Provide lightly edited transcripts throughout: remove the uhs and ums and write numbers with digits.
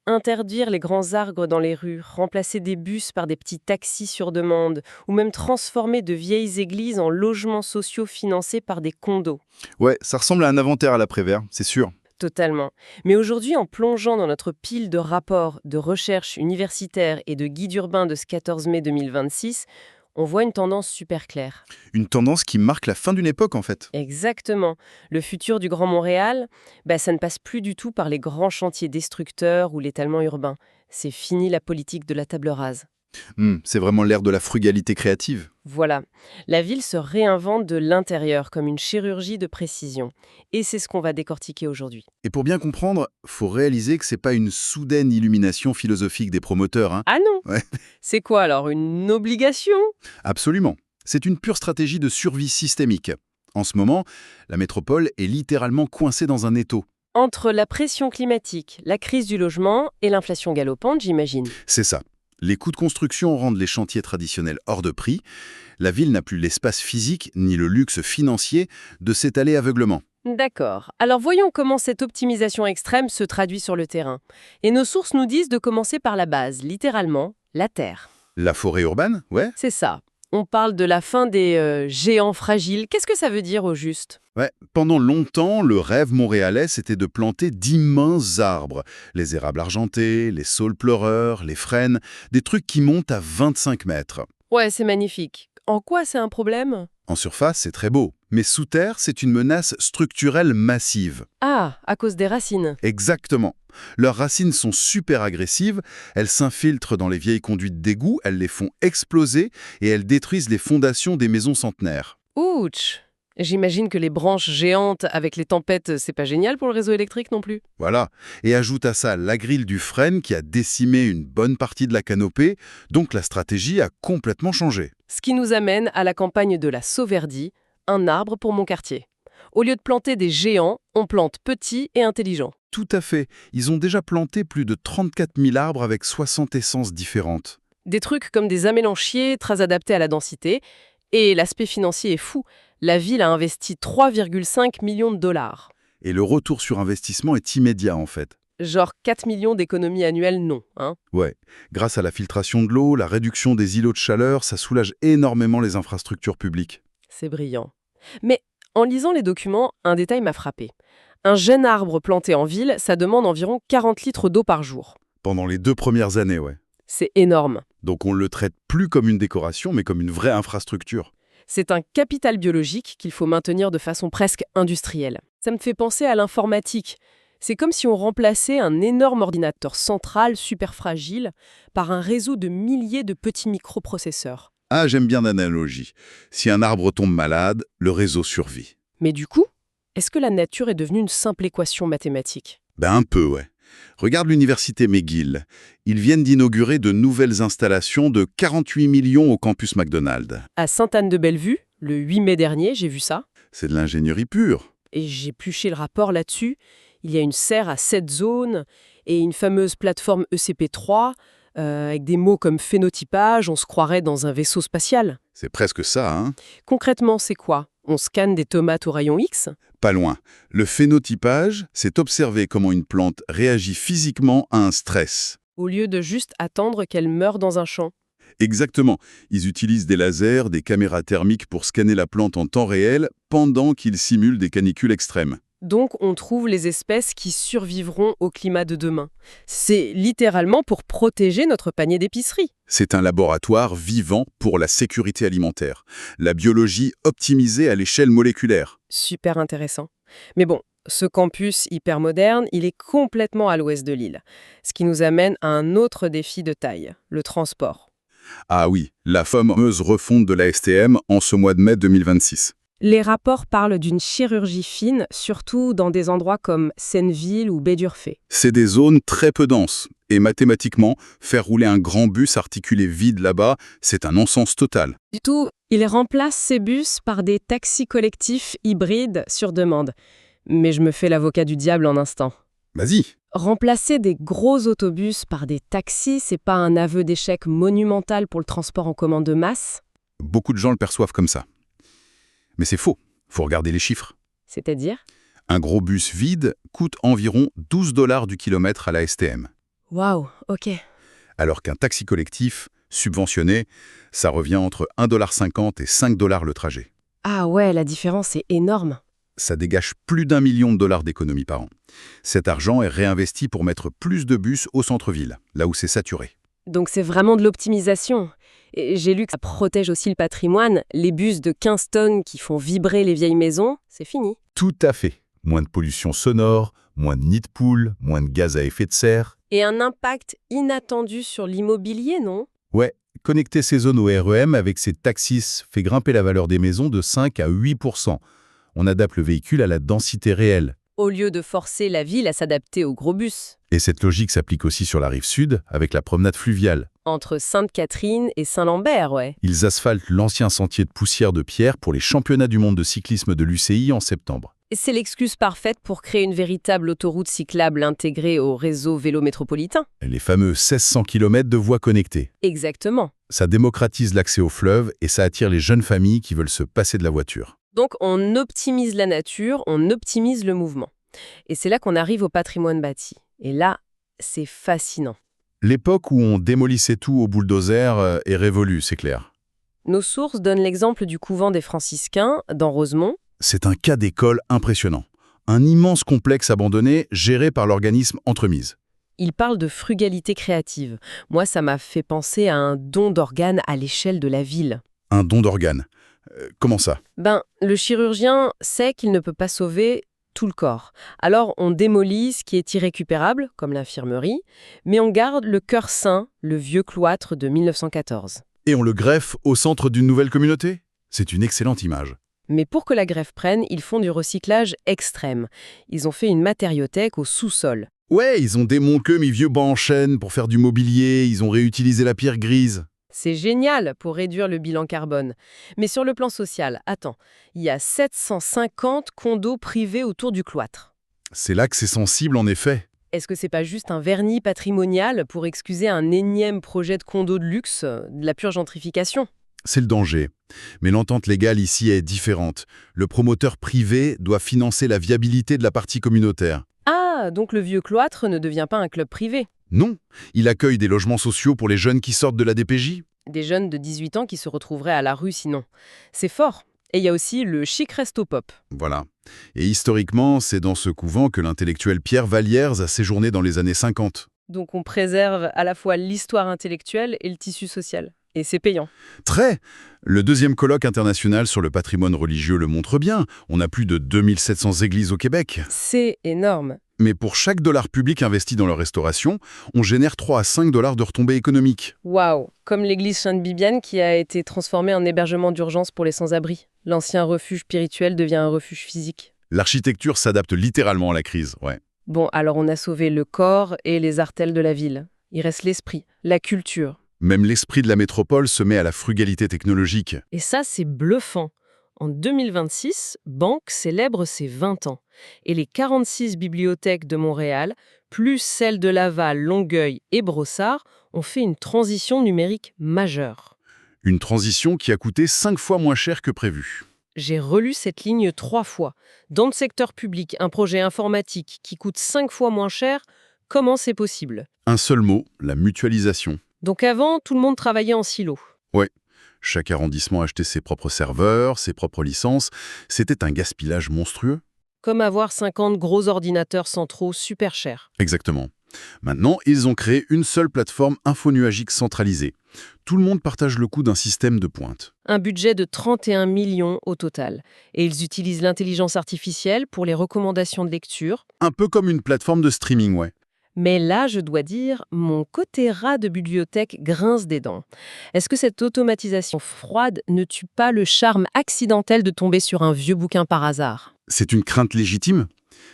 Interdire les grands arbres dans les rues, remplacer des bus par des petits taxis sur demande, ou même transformer de vieilles églises en logements sociaux financés par des condos. Ouais, ça ressemble à un inventaire à la Prévert, c'est sûr. Totalement. Mais aujourd'hui, en plongeant dans notre pile de rapports, de recherches universitaires et de guides urbains de ce 14 mai 2026, on voit une tendance super claire. Une tendance qui marque la fin d'une époque, en fait. Exactement. Le futur du Grand Montréal, ça ne passe plus du tout par les grands chantiers destructeurs ou l'étalement urbain. C'est fini la politique de la table rase. C'est vraiment l'ère de la frugalité créative. Voilà. La ville se réinvente de l'intérieur comme une chirurgie de précision. Et c'est ce qu'on va décortiquer aujourd'hui. Et pour bien comprendre, faut réaliser que c'est pas une soudaine illumination philosophique des promoteurs, hein. Ah non. Ouais. C'est quoi alors, une obligation? Absolument. C'est une pure stratégie de survie systémique. En ce moment, la métropole est littéralement coincée dans un étau. Entre la pression climatique, la crise du logement et l'inflation galopante, j'imagine. C'est ça. Les coûts de construction rendent les chantiers traditionnels hors de prix. La ville n'a plus l'espace physique ni le luxe financier de s'étaler aveuglement. D'accord. Alors voyons comment cette optimisation extrême se traduit sur le terrain. Et nos sources nous disent de commencer par la base, littéralement, la terre. La forêt urbaine, ouais. C'est ça. On parle de la fin des géants fragiles. Qu'est-ce que ça veut dire au juste? Ouais, pendant longtemps, le rêve montréalais, c'était de planter d'immenses arbres. Les érables argentés, les saules pleureurs, les frênes, des trucs qui montent à 25 mètres. Ouais, c'est magnifique. En quoi c'est un problème? En surface, c'est très beau. Mais sous terre, c'est une menace structurelle massive. Ah, à cause des racines. Exactement. Leurs racines sont super agressives, elles s'infiltrent dans les vieilles conduites d'égout, elles les font exploser et elles détruisent les fondations des maisons centenaires. Ouch! J'imagine que les branches géantes avec les tempêtes, c'est pas génial pour le réseau électrique non plus. Voilà. Et ajoute à ça la grille du frêne qui a décimé une bonne partie de la canopée, donc la stratégie a complètement changé. Ce qui nous amène à la campagne de la Sauverdie, un arbre pour mon quartier. Au lieu de planter des géants, on plante petits et intelligents. Tout à fait. Ils ont déjà planté plus de 34 000 arbres avec 60 essences différentes. Des trucs comme des amélanchiers très adaptés à la densité. Et l'aspect financier est fou. La ville a investi 3,5 millions de dollars. Et le retour sur investissement est immédiat en fait. Genre 4 millions d'économies annuelles, non, hein? Ouais, grâce à la filtration de l'eau, la réduction des îlots de chaleur, ça soulage énormément les infrastructures publiques. C'est brillant. Mais en lisant les documents, un détail m'a frappé. Un jeune arbre planté en ville, ça demande environ 40 litres d'eau par jour. Pendant les 2 premières années, ouais. C'est énorme. Donc on le traite plus comme une décoration, mais comme une vraie infrastructure. C'est un capital biologique qu'il faut maintenir de façon presque industrielle. Ça me fait penser à l'informatique. C'est comme si on remplaçait un énorme ordinateur central super fragile par un réseau de milliers de petits microprocesseurs. Ah, j'aime bien l'analogie. Si un arbre tombe malade, le réseau survit. Mais du coup, est-ce que la nature est devenue une simple équation mathématique? Ben un peu, ouais. Regarde l'université McGill. Ils viennent d'inaugurer de nouvelles installations de 48 millions au campus McDonald's. À Sainte-Anne-de-Bellevue, le 8 mai dernier, j'ai vu ça. C'est de l'ingénierie pure. Et j'ai épluché le rapport là-dessus. Il y a une serre à 7 zones et une fameuse plateforme ECP3 avec des mots comme phénotypage, on se croirait dans un vaisseau spatial. C'est presque ça, hein? Concrètement, c'est quoi? On scanne des tomates au rayon X? Pas loin. Le phénotypage, c'est observer comment une plante réagit physiquement à un stress. Au lieu de juste attendre qu'elle meure dans un champ. Exactement. Ils utilisent des lasers, des caméras thermiques pour scanner la plante en temps réel pendant qu'ils simulent des canicules extrêmes. Donc, on trouve les espèces qui survivront au climat de demain. C'est littéralement pour protéger notre panier d'épicerie. C'est un laboratoire vivant pour la sécurité alimentaire. La biologie optimisée à l'échelle moléculaire. Super intéressant. Mais bon, ce campus hyper moderne, il est complètement à l'ouest de l'île. Ce qui nous amène à un autre défi de taille, le transport. Ah oui, la fameuse refonte de la STM en ce mois de mai 2026. Les rapports parlent d'une chirurgie fine, surtout dans des endroits comme Seineville ou Baie-d'Urfé. C'est des zones très peu denses. Et mathématiquement, faire rouler un grand bus articulé vide là-bas, c'est un non-sens total. Du tout, ils remplacent ces bus par des taxis collectifs hybrides sur demande. Mais je me fais l'avocat du diable en instant. Vas-y. Remplacer des gros autobus par des taxis, c'est pas un aveu d'échec monumental pour le transport en commun de masse? Beaucoup de gens le perçoivent comme ça. Mais c'est faux. Faut regarder les chiffres. C'est-à-dire? Un gros bus vide coûte environ 12 $ du kilomètre à la STM. Waouh, ok. Alors qu'un taxi collectif, subventionné, ça revient entre 1,50 $ et 5 $ le trajet. Ah ouais, la différence est énorme. Ça dégage plus d'1 million de dollars d'économies par an. Cet argent est réinvesti pour mettre plus de bus au centre-ville, là où c'est saturé. Donc c'est vraiment de l'optimisation. Et j'ai lu que ça protège aussi le patrimoine. Les bus de 15 tonnes qui font vibrer les vieilles maisons, c'est fini. Tout à fait. Moins de pollution sonore, moins de nids de poules, moins de gaz à effet de serre. Et un impact inattendu sur l'immobilier, non? Ouais, connecter ces zones au REM avec ces taxis fait grimper la valeur des maisons de 5 à 8%. On adapte le véhicule à la densité réelle. Au lieu de forcer la ville à s'adapter aux gros bus. Et cette logique s'applique aussi sur la rive sud, avec la promenade fluviale. Entre Sainte-Catherine et Saint-Lambert, ouais. Ils asphaltent l'ancien sentier de poussière de pierre pour les championnats du monde de cyclisme de l'UCI en septembre. Et c'est l'excuse parfaite pour créer une véritable autoroute cyclable intégrée au réseau vélo métropolitain. Les fameux 1600 km de voies connectées. Exactement. Ça démocratise l'accès au fleuve et ça attire les jeunes familles qui veulent se passer de la voiture. Donc on optimise la nature, on optimise le mouvement. Et c'est là qu'on arrive au patrimoine bâti. Et là, c'est fascinant. L'époque où on démolissait tout au bulldozer est révolue, c'est clair. Nos sources donnent l'exemple du couvent des Franciscains, dans Rosemont. C'est un cas d'école impressionnant. Un immense complexe abandonné géré par l'organisme Entremise. Il parle de frugalité créative. Moi, ça m'a fait penser à un don d'organes à l'échelle de la ville. Un don d'organes. Comment ça? Le chirurgien sait qu'il ne peut pas sauver tout le corps. Alors, on démolit ce qui est irrécupérable, comme l'infirmerie, mais on garde le cœur sain, le vieux cloître de 1914. Et on le greffe au centre d'une nouvelle communauté? C'est une excellente image. Mais pour que la greffe prenne, ils font du recyclage extrême. Ils ont fait une matériothèque au sous-sol. Ouais, ils ont démonté mes vieux bancs en chêne pour faire du mobilier, ils ont réutilisé la pierre grise. C'est génial pour réduire le bilan carbone. Mais sur le plan social, attends, il y a 750 condos privés autour du cloître. C'est là que c'est sensible en effet. Est-ce que c'est pas juste un vernis patrimonial pour excuser un énième projet de condo de luxe, de la pure gentrification? C'est le danger. Mais l'entente légale ici est différente. Le promoteur privé doit financer la viabilité de la partie communautaire. Ah, donc le vieux cloître ne devient pas un club privé. Non, il accueille des logements sociaux pour les jeunes qui sortent de la DPJ. Des jeunes de 18 ans qui se retrouveraient à la rue sinon. C'est fort. Et il y a aussi le chic resto pop. Voilà. Et historiquement, c'est dans ce couvent que l'intellectuel Pierre Vallières a séjourné dans les années 50. Donc on préserve à la fois l'histoire intellectuelle et le tissu social. Et c'est payant. Très. Le deuxième colloque international sur le patrimoine religieux le montre bien. On a plus de 2700 églises au Québec. C'est énorme. Mais pour chaque dollar public investi dans leur restauration, on génère 3 à 5 $ de retombées économiques. Waouh. Comme l'église Sainte-Bibiane qui a été transformée en hébergement d'urgence pour les sans-abri. L'ancien refuge spirituel devient un refuge physique. L'architecture s'adapte littéralement à la crise, ouais. Bon, alors on a sauvé le corps et les artères de la ville. Il reste l'esprit, la culture. Même l'esprit de la métropole se met à la frugalité technologique. Et ça, c'est bluffant. En 2026, Banque célèbre ses 20 ans. Et les 46 bibliothèques de Montréal, plus celles de Laval, Longueuil et Brossard, ont fait une transition numérique majeure. Une transition qui a coûté 5 fois moins cher que prévu. J'ai relu cette ligne 3 fois. Dans le secteur public, un projet informatique qui coûte 5 fois moins cher, comment c'est possible? Un seul mot, la mutualisation. Donc avant, tout le monde travaillait en silo. Ouais. Chaque arrondissement achetait ses propres serveurs, ses propres licences. C'était un gaspillage monstrueux. Comme avoir 50 gros ordinateurs centraux super chers. Exactement. Maintenant, ils ont créé une seule plateforme infonuagique centralisée. Tout le monde partage le coût d'un système de pointe. Un budget de 31 millions au total. Et ils utilisent l'intelligence artificielle pour les recommandations de lecture. Un peu comme une plateforme de streaming, ouais. Mais là, je dois dire, mon côté rat de bibliothèque grince des dents. Est-ce que cette automatisation froide ne tue pas le charme accidentel de tomber sur un vieux bouquin par hasard? C'est une crainte légitime,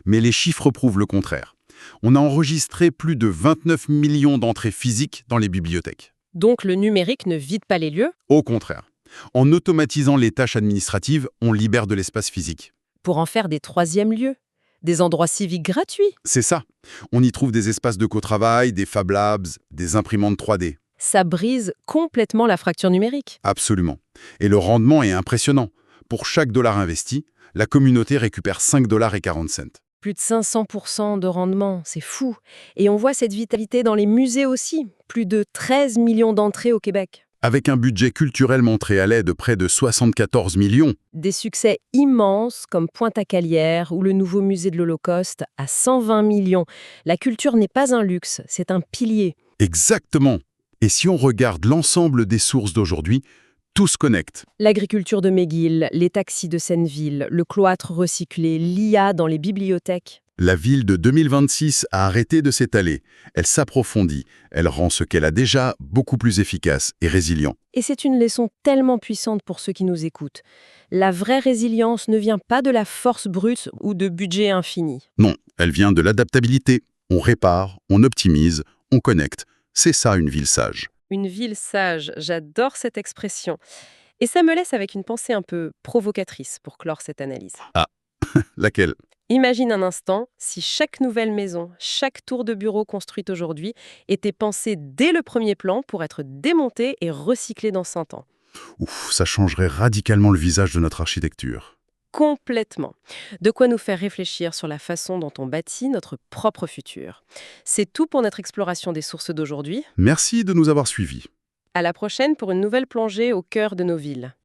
mais les chiffres prouvent le contraire. On a enregistré plus de 29 millions d'entrées physiques dans les bibliothèques. Donc le numérique ne vide pas les lieux? Au contraire. En automatisant les tâches administratives, on libère de l'espace physique. Pour en faire des troisièmes lieux? Des endroits civiques gratuits? C'est ça. On y trouve des espaces de co-travail, des Fab Labs, des imprimantes 3D. Ça brise complètement la fracture numérique. Absolument. Et le rendement est impressionnant. Pour chaque dollar investi, la communauté récupère 5,40 $. Plus de 500% de rendement, c'est fou. Et on voit cette vitalité dans les musées aussi. Plus de 13 millions d'entrées au Québec. Avec un budget culturel montréalais de près de 74 millions. Des succès immenses comme Pointe-à-Calière ou le nouveau musée de l'Holocauste à 120 millions. La culture n'est pas un luxe, c'est un pilier. Exactement. Et si on regarde l'ensemble des sources d'aujourd'hui, tout se connecte. L'agriculture de McGill, les taxis de Senneville, le cloître recyclé, l'IA dans les bibliothèques. La ville de 2026 a arrêté de s'étaler. Elle s'approfondit. Elle rend ce qu'elle a déjà beaucoup plus efficace et résilient. Et c'est une leçon tellement puissante pour ceux qui nous écoutent. La vraie résilience ne vient pas de la force brute ou de budget infini. Non, elle vient de l'adaptabilité. On répare, on optimise, on connecte. C'est ça une ville sage. Une ville sage, j'adore cette expression. Et ça me laisse avec une pensée un peu provocatrice pour clore cette analyse. Ah, laquelle? Imagine un instant si chaque nouvelle maison, chaque tour de bureau construite aujourd'hui était pensée dès le premier plan pour être démontée et recyclée dans 100 ans. Ouf, ça changerait radicalement le visage de notre architecture. Complètement. De quoi nous faire réfléchir sur la façon dont on bâtit notre propre futur. C'est tout pour notre exploration des sources d'aujourd'hui. Merci de nous avoir suivis. À la prochaine pour une nouvelle plongée au cœur de nos villes.